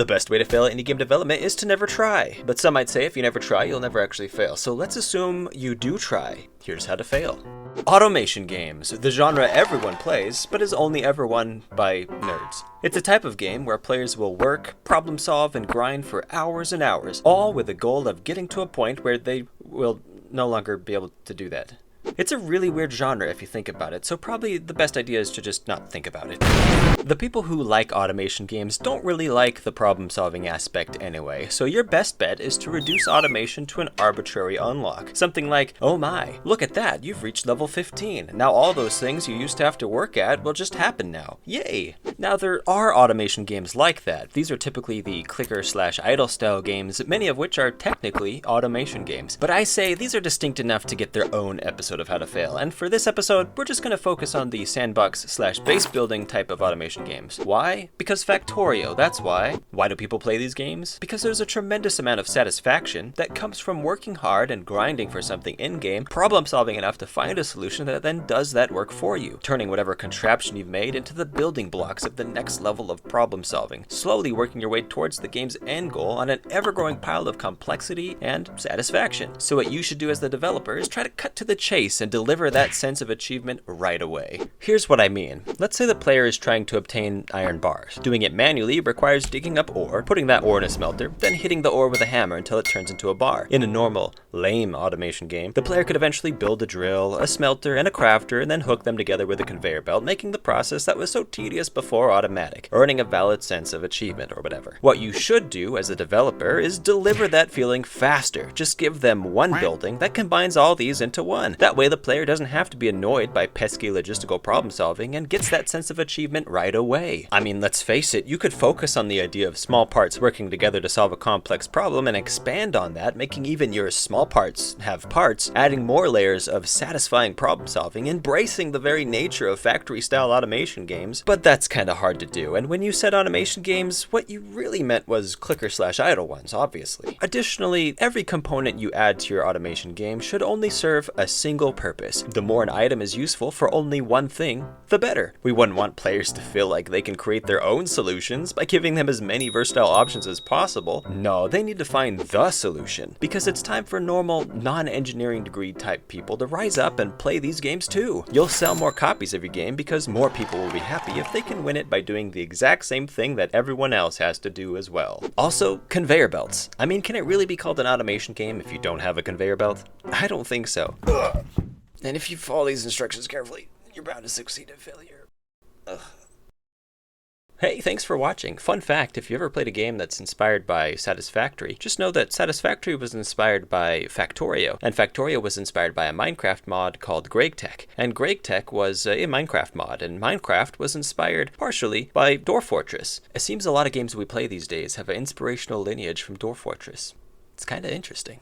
The best way to fail at indie game development is to never try. But some might say if you never try, you'll never actually fail. So let's assume you do try. Here's how to fail. Automation games, the genre everyone plays, but is only ever won by nerds. It's a type of game where players will work, problem solve, and grind for hours and hours, all with the goal of getting to a point where they will no longer be able to do that. It's a really weird genre if you think about it, so probably the best idea is to just not think about it. The people who like automation games don't really like the problem-solving aspect anyway, so your best bet is to reduce automation to an arbitrary unlock. Something like, oh my, look at that, you've reached level 15. Now all those things you used to have to work at will just happen now. Yay! Now there are automation games like that. These are typically the clicker/idle style games, many of which are technically automation games. But I say these are distinct enough to get their own episode of How to Fail, and for this episode, we're just going to focus on the sandbox/base building type of automation games. Why? Because Factorio, that's why. Why do people play these games? Because there's a tremendous amount of satisfaction that comes from working hard and grinding for something in-game, problem-solving enough to find a solution that then does that work for you, turning whatever contraption you've made into the building blocks of the next level of problem-solving, slowly working your way towards the game's end goal on an ever-growing pile of complexity and satisfaction. So what you should do as the developer is try to cut to the chase and deliver that sense of achievement right away. Here's what I mean. Let's say the player is trying to obtain iron bars. Doing it manually requires digging up ore, putting that ore in a smelter, then hitting the ore with a hammer until it turns into a bar. In a normal, lame automation game, the player could eventually build a drill, a smelter, and a crafter, and then hook them together with a conveyor belt, making the process that was so tedious before automatic, earning a valid sense of achievement or whatever. What you should do as a developer is deliver that feeling faster. Just give them one building that combines all these into one. That way the player doesn't have to be annoyed by pesky logistical problem solving and gets that sense of achievement right away. I mean, let's face it, you could focus on the idea of small parts working together to solve a complex problem and expand on that, making even your small parts have parts, adding more layers of satisfying problem solving, embracing the very nature of factory style automation games, but that's kinda hard to do, and when you said automation games, what you really meant was clicker/idle ones, obviously. Additionally, every component you add to your automation game should only serve a single purpose. The more an item is useful for only one thing, the better. We wouldn't want players to feel like they can create their own solutions by giving them as many versatile options as possible. No, they need to find the solution, because it's time for normal, non-engineering degree type people to rise up and play these games too. You'll sell more copies of your game because more people will be happy if they can win it by doing the exact same thing that everyone else has to do as well. Also, conveyor belts. I mean, can it really be called an automation game if you don't have a conveyor belt? I don't think so. And if you follow these instructions carefully, you're bound to succeed at failure. Ugh. Hey, thanks for watching. Fun fact, if you ever played a game that's inspired by Satisfactory, just know that Satisfactory was inspired by Factorio, and Factorio was inspired by a Minecraft mod called GregTech, and GregTech was a Minecraft mod, and Minecraft was inspired partially by Dwarf Fortress. It seems a lot of games we play these days have an inspirational lineage from Dwarf Fortress. It's kinda interesting.